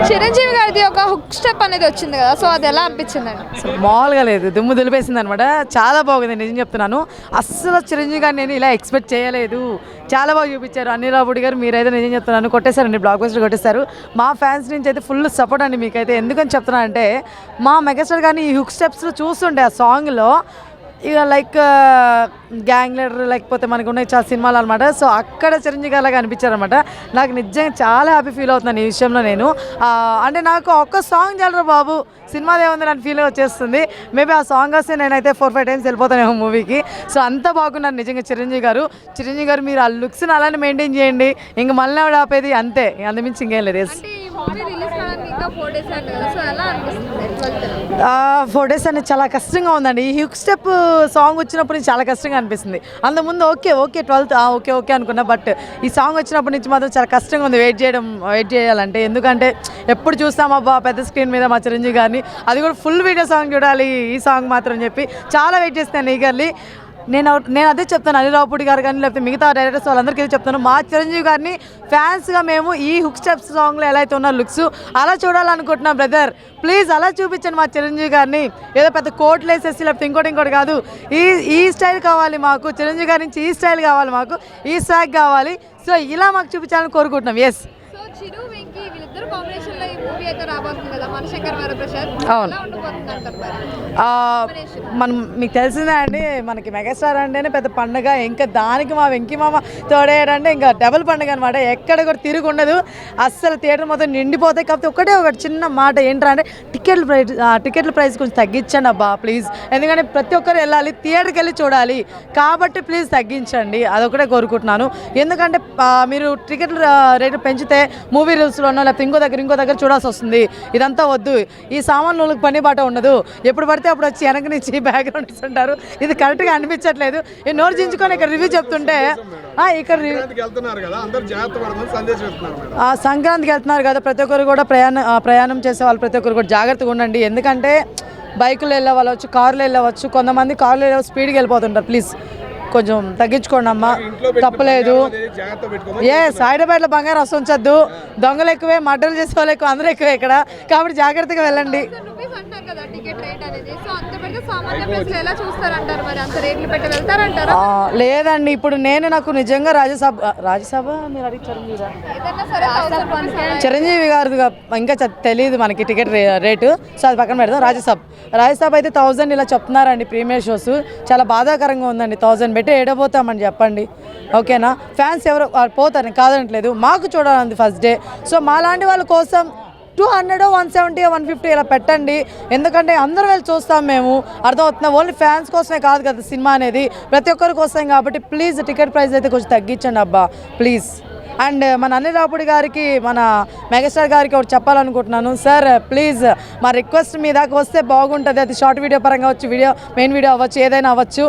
చిరంజీవి గారిది ఒక hook step అనేది వచ్చింది కదా, సో అది ఎలా అనిపించిందండి? మామూలుగా లేదు, దుమ్ము దులిపేసింది అనమాట. చాలా బాగుంది, నిజం చెప్తున్నాను. అస్సలు చిరంజీవి గారిని నేను ఇలా ఎక్స్పెక్ట్ చేయలేదు. చాలా బాగా చూపించారు అనిల్ రావుపూడి గారు. మీరైతే నిజం చెప్తున్నాను, కొట్టేశారండి, బ్లాక్ బస్టర్ కొట్టేశారు. మా ఫ్యాన్స్ నుంచి అయితే ఫుల్ సపోర్ట్ అండి మీకైతే. ఎందుకని చెప్తున్నా అంటే మా మెగాస్టార్ గారిని ఈ హుక్ స్టెప్స్లో చూస్తుండే ఆ సాంగ్లో ఇక లైక్ గ్యాంగ్ లీడర్ లేకపోతే మనకు ఉన్నాయి చాలా సినిమాలు అనమాట. సో అక్కడ చిరంజీవి గారిలాగా అనిపించారనమాట. నాకు నిజంగా చాలా హ్యాపీ ఫీల్ అవుతున్నాను ఈ విషయంలో. నేను అంటే నాకు ఒక్క సాంగ్ చాలరా బాబు, సినిమాదే ఉంది అని ఫీల్ వచ్చేస్తుంది. మేబీ ఆ సాంగ్ వస్తే నేనైతే 4-5 టైమ్స్ వెళ్ళిపోతానేమో మూవీకి. సో అంత బాగున్నారు నిజంగా చిరంజీవి గారు. చిరంజీవి గారు మీరు ఆ లుక్స్ని అలానే మెయింటైన్ చేయండి, ఇంక మళ్ళీ ఆవిడ ఆపేది అంతే, అంతమించి ఇంకేం లేదు. 4 డేస్ అనేది చాలా కష్టంగా ఉందండి. ఈ హుక్ స్టెప్ సాంగ్ వచ్చినప్పుడు నుంచి చాలా కష్టంగా అనిపిస్తుంది. అంతకుముందు ఓకే 12th ఓకే అనుకున్నా, బట్ ఈ సాంగ్ వచ్చినప్పటి నుంచి మాత్రం చాలా కష్టంగా ఉంది వెయిట్ చేయాలంటే. ఎందుకంటే ఎప్పుడు చూస్తామబ్బా పెద్ద స్క్రీన్ మీద మా చిరంజీవి గారిని, అది కూడా ఫుల్ వీడియో సాంగ్ చూడాలి ఈ సాంగ్ మాత్రం చెప్పి చాలా వెయిట్ చేస్తాను ఈగర్లీ. నేను అదే చెప్తాను అనిల్ రావుపూడి గారు కానీ లేకపోతే మిగతా డైరెక్టర్స్ వాళ్ళందరికీ చెప్తాను, మా చిరంజీవి గారిని ఫ్యాన్స్గా మేము ఈ హుక్ స్టెప్స్ సాంగ్లో ఎలా అయితే ఉన్న లుక్స్ అలా చూడాలనుకుంటున్నాం బ్రదర్. ప్లీజ్ అలా చూపించండి మా చిరంజీవి గారిని. ఏదో పెద్ద కోట్లు వేసేసి లేకపోతే ఇంకోటి కాదు, ఈ స్టైల్ కావాలి మాకు, చిరంజీవి గారి నుంచి ఈ స్టైల్ కావాలి మాకు, ఈ స్వాగ్ కావాలి. సో ఇలా మాకు చూపించాలని కోరుకుంటున్నాం. ఎస్, చిరు వెంకీ వీళ్ళిద్దరు కాంబినేషన్ లో ఈ మూవీ అయితే రాబోతుంది కదా, మనశంకర్ వరప్రసాద్. అవును, మనం మీకు తెలిసిందే అండి, మనకి మెగాస్టార్ అంటేనే పెద్ద పండుగ. ఇంకా దానికి మా వెంకీ మామ తోడేయడంటే ఇంకా డబుల్ పండుగ అనమాట. ఎక్కడ కూడా తిరిగి ఉండదు, అస్సలు థియేటర్ మొత్తం నిండిపోతాయి. కాకపోతే ఒకటి చిన్న మాట ఏంట్రా అంటే టికెట్ల ప్రైస్ కొంచెం తగ్గించండి అబ్బా ప్లీజ్. ఎందుకంటే ప్రతి ఒక్కరు వెళ్ళాలి, థియేటర్కి వెళ్ళి చూడాలి కాబట్టి ప్లీజ్ తగ్గించండి, అదొకటే కోరుకుంటున్నాను. ఎందుకంటే మీరు టికెట్ల రేటు పెంచితే మూవీ రూల్స్లోనో లేకపోతే ఇంకో దగ్గర చూడాల్సి వస్తుంది. ఇదంతా వద్దు, ఈ సామాన్లకు పని బాట ఉండదు. ఎప్పుడు పడితే అప్పుడు వచ్చి వెనక నుంచి బ్యాక్గ్రౌండ్ ఇస్తుంటారు, ఇది కరెక్ట్గా అనిపించట్లేదు. ఈ నోరు చించుకొని ఇక్కడ రివ్యూ చెప్తుంటే ఇక్కడ సంక్రాంతికి వెళ్తున్నారు కదా, ప్రతి ఒక్కరు కూడా ప్రయాణం చేసే వాళ్ళు ప్రతి ఒక్కరు కూడా జాగ్రత్తగా ఉండండి. ఎందుకంటే బైకులు వెళ్ళవచ్చు, కార్లు వెళ్ళవచ్చు, కొంతమంది కార్లు స్పీడ్గా వెళ్ళిపోతుంటారు. ప్లీజ్ కొంచెం తగ్గించుకోండి అమ్మా, తప్పలేదు. హైదరాబాద్లో బంగారం వస్తుంచద్దు, దొంగలు ఎక్కువే, మర్డర్లు చేసే వాళ్ళు ఎక్కువ, అందరూ ఎక్కువే ఇక్కడ, కాబట్టి జాగ్రత్తగా వెళ్ళండి. లేదండి, ఇప్పుడు నాకు నిజంగా రాజ్యసభ మీరు అడిగారు మీరా, చిరంజీవి గారు ఇంకా తెలియదు మనకి టికెట్ రేటు. సో అది పక్కన పెడదాం. రాజ్యసభ అయితే 1000 ఇలా చెప్తున్నారండి. ప్రీమియర్ షోస్ చాలా బాధాకరంగా ఉందండి. 1000 పెట్టి ఏడబోతామని చెప్పండి, ఓకేనా? ఫ్యాన్స్ ఎవరు పోతారని కాదనట్లేదు, మాకు చూడాలంది ఫస్ట్ డే. సో మాలాంటి వాళ్ళ కోసం 200, 170, 150 ఇలా పెట్టండి. ఎందుకంటే అందరూ వెళ్ళి చూస్తాం మేము, అర్థమవుతున్నా. ఓన్లీ ఫ్యాన్స్ కోసమే కాదు కదా సినిమా అనేది, ప్రతి ఒక్కరి కోసం కాబట్టి ప్లీజ్ టికెట్ ప్రైస్ అయితే కొంచెం తగ్గించండి అబ్బా ప్లీజ్. అండ్ మన అనిల్ రావుపూడి గారికి, మన మెగాస్టార్ గారికి ఒకటి చెప్పాలనుకుంటున్నాను. సార్ ప్లీజ్ మా రిక్వెస్ట్ మీ దాకా వస్తే బాగుంటుంది. అది షార్ట్ వీడియో పరంగా అవ్వచ్చు, మెయిన్ వీడియో అవ్వచ్చు, ఏదైనా అవ్వచ్చు.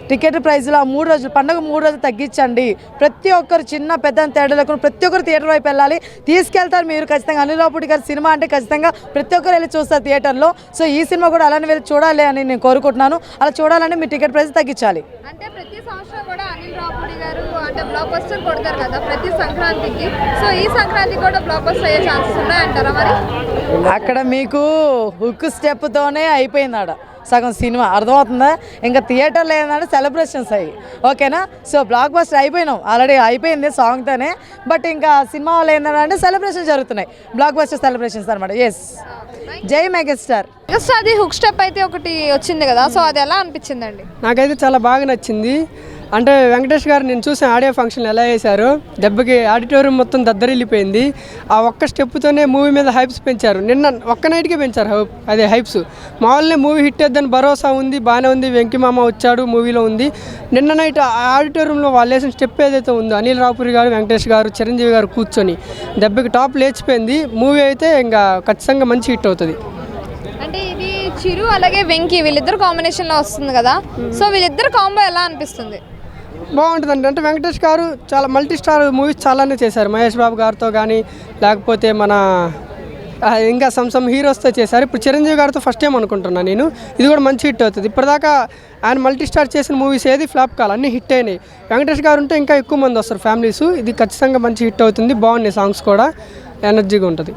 టికెట్ ప్రైస్లో 3 రోజులు పండుగ 3 రోజులు తగ్గించండి. ప్రతి ఒక్కరు చిన్న పెద్ద తేడా లేకుండా ప్రతి ఒక్కరు థియేటర్ వైపు వెళ్ళాలి, తీసుకెళ్తారు మీరు ఖచ్చితంగా. అనిల్ రావుపూడి గారి సినిమా అంటే ఖచ్చితంగా ప్రతి ఒక్కరు వెళ్ళి చూస్తారు థియేటర్లో. సో ఈ సినిమా కూడా అలానే వెళ్ళి చూడాలి అని నేను కోరుకుంటున్నాను. అలా చూడాలంటే మీ టికెట్ ప్రైస్ తగ్గించాలి. అంటే ప్రతి సంవత్సరం కూడా అనిల్ రావుపూడి గారు అంటే బ్లాక్ బస్టర్ కొడతారు కదా ప్రతి సంక్రాంతికి, సో ఈ సంక్రాంతికి కూడా బ్లాక్ బస్టర్ అయ్యే ఛాన్సెస్ ఉన్నాయంటారా మరి? అక్కడ మీకు హుక్ స్టెప్తోనే అయిపోయింది ఆడ సగం సినిమా, అర్థమవుతుందా? ఇంకా థియేటర్లో ఏంటంటే సెలబ్రేషన్స్ అయ్యి, ఓకేనా? సో బ్లాక్ బస్టర్ ఆల్రెడీ అయిపోయింది సాంగ్తోనే, బట్ ఇంకా సినిమా వాళ్ళు ఏంటంటే సెలబ్రేషన్ జరుగుతున్నాయి, బ్లాక్ బస్టర్ సెలబ్రేషన్స్ అనమాట. ఎస్, జై మెగాస్టార్. అది హుక్ స్టెప్ అయితే ఒకటి వచ్చింది కదా, సో అది ఎలా అనిపించిందండి? నాకైతే చాలా బాగా నచ్చింది. అంటే వెంకటేష్ గారు నేను చూసిన ఆడియో ఫంక్షన్ ఎలా వేశారు, దెబ్బకి ఆడిటోరియం మొత్తం దద్దరిల్లిపోయింది. ఆ ఒక్క స్టెప్తోనే మూవీ మీద హైప్స్ పెంచారు. నిన్న ఒక్క నైట్కే పెంచారు హైప్స్. మామూలునే మూవీ హిట్ అవుద్దని భరోసా ఉంది, బాగానే ఉంది. వెంకీమామ వచ్చాడు, మూవీలో ఉంది. నిన్న నైట్ ఆడిటోరియంలో వాళ్ళు వేసిన స్టెప్ ఏదైతే ఉందో, అనిల్ రావుపూడి గారు, వెంకటేష్ గారు, చిరంజీవి గారు కూర్చొని దెబ్బకి టాప్ లేచిపోయింది. మూవీ అయితే ఇంకా ఖచ్చితంగా మంచి హిట్ అవుతుంది. అంటే ఇది చిరు అలాగే వెంకీ వీళ్ళిద్దరు కాంబినేషన్లో వస్తుంది కదా, సో వీళ్ళిద్దరు కాంబో ఎలా అనిపిస్తుంది? బాగుంటుందండి. అంటే వెంకటేష్ గారు చాలా మల్టీ స్టార్ మూవీస్ చాలానే చేశారు, మహేష్ బాబు గారితో కానీ లేకపోతే మన ఇంకా సమ్ హీరోస్తో చేశారు. ఇప్పుడు చిరంజీవి గారితో ఫస్ట్ టైం అనుకుంటున్నాను నేను. ఇది కూడా మంచి హిట్ అవుతుంది. ఇప్పటిదాకా ఆయన మల్టీ స్టార్ చేసిన మూవీస్ ఏది ఫ్లాప్ కాదు, అన్నీ హిట్ అయినాయి. వెంకటేష్ గారు ఉంటే ఇంకా ఎక్కువ మంది వస్తారు ఫ్యామిలీస్. ఇది ఖచ్చితంగా మంచి హిట్ అవుతుంది. బాగున్నాయి సాంగ్స్ కూడా, ఎనర్జీగా ఉంటుంది.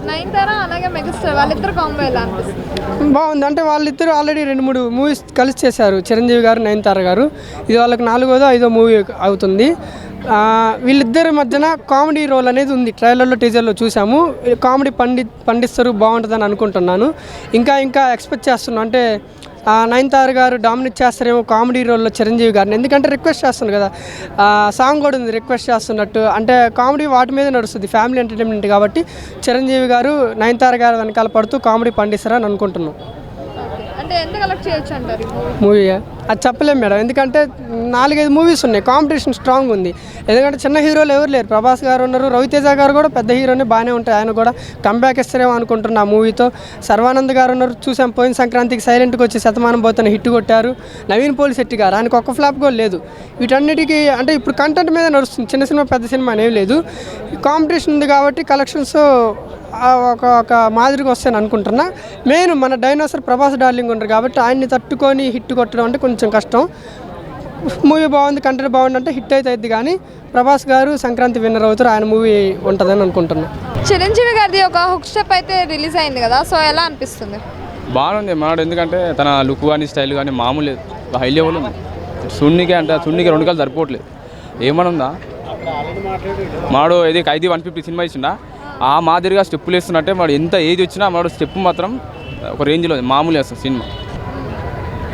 నయనతార అలాగే మెగాస్టార్ వాళ్ళిద్దరు కాంబో ఎలా అనిపిస్తుంది? బాగుంది. అంటే వాళ్ళిద్దరు ఆల్రెడీ 2-3 మూవీస్ కలిసి చేశారు, చిరంజీవి గారు, నయనతార గారు. ఇది వాళ్ళకి 4వ 5వ మూవీ అవుతుంది. వీళ్ళిద్దరి మధ్యన కామెడీ రోల్ అనేది ఉంది. ట్రైలర్లో టీజర్లో చూసాము. కామెడీ పండిస్తారు, బాగుంటుందని అనుకుంటున్నాను. ఇంకా ఎక్స్పెక్ట్ చేస్తున్నాను. అంటే నయనతార గారు డామినేట్ చేస్తారేమో కామెడీ రోల్లో చిరంజీవి గారిని, ఎందుకంటే రిక్వెస్ట్ చేస్తుంది కదా, సాంగ్ కూడా ఉంది రిక్వెస్ట్ చేస్తున్నట్టు. అంటే కామెడీ వాటి మీద నడుస్తుంది, ఫ్యామిలీ ఎంటర్టైన్మెంట్ కాబట్టి చిరంజీవి గారు నయనతార గారు వెనకాల పడుతూ కామెడీ పండిస్తారని అనుకుంటున్నాం. అంటే ఎంత కలెక్ట్ చేయొచ్చు అంటారు మూవీ అది చెప్పలేము మేడం, ఎందుకంటే 4-5 మూవీస్ ఉన్నాయి, కాంపిటీషన్ స్ట్రాంగ్ ఉంది. ఎందుకంటే చిన్న హీరోలు ఎవరు లేరు, ప్రభాస్ గారు ఉన్నారు, రవితేజ గారు కూడా పెద్ద హీరోనే, బాగానే ఉంటాయి. ఆయన కూడా కంబ్యాక్ ఇస్తారేమో అనుకుంటున్నా ఆ మూవీతో. సర్వానంద్ గారు ఉన్నారు, చూసాం పోయిన సంక్రాంతికి సైలెంట్కి వచ్చి శతమానం పోతున్న హిట్ కొట్టారు. నవీన్ పోలిశెట్టి గారు, ఆయనకు ఒక్క ఫ్లాప్ కూడా లేదు. వీటన్నిటికీ అంటే ఇప్పుడు కంటెంట్ మీద నడుస్తుంది, చిన్న సినిమా పెద్ద సినిమా అనేవి లేదు. కాంపిటీషన్ ఉంది కాబట్టి కలెక్షన్స్ ఒక మాదిరిగా వస్తాయని అనుకుంటున్నా. మెయిన్ మన డైనోసర్ ప్రభాస్ డార్లింగ్ ఉంటారు కాబట్టి ఆయన్ని తట్టుకొని హిట్ కొట్టడం అంటే కొంచెం కష్టం. మూవీ బాగుంది, కంటెంట్ బాగుంది అంటే హిట్ అయితే కానీ ప్రభాస్ గారు సంక్రాంతి విన్నర్ అవుతారు, ఆయన మూవీ ఉంటుందని అనుకుంటున్నా. చిరంజీవి గారిది ఒక హుక్ స్టెప్ అయితే రిలీజ్ అయింది కదా, సో ఎలా అనిపిస్తుంది? బాగుంది మాడు, ఎందుకంటే తన లుక్ కానీ స్టైల్ కానీ మామూలు హై లెవెల్ ఉంది. సున్నికి 2 కాలు సరిపోవట్లేదు. ఏమనుందా మాడు, ఇది 150 సినిమా ఇచ్చిండా ఆ మాదిరిగా స్టెప్పులు వేస్తున్నట్టే. మాడు ఎంత ఏది వచ్చినా మాడు స్టెప్ మాత్రం ఒక రేంజ్లో మామూలు వేస్తుంది సినిమా.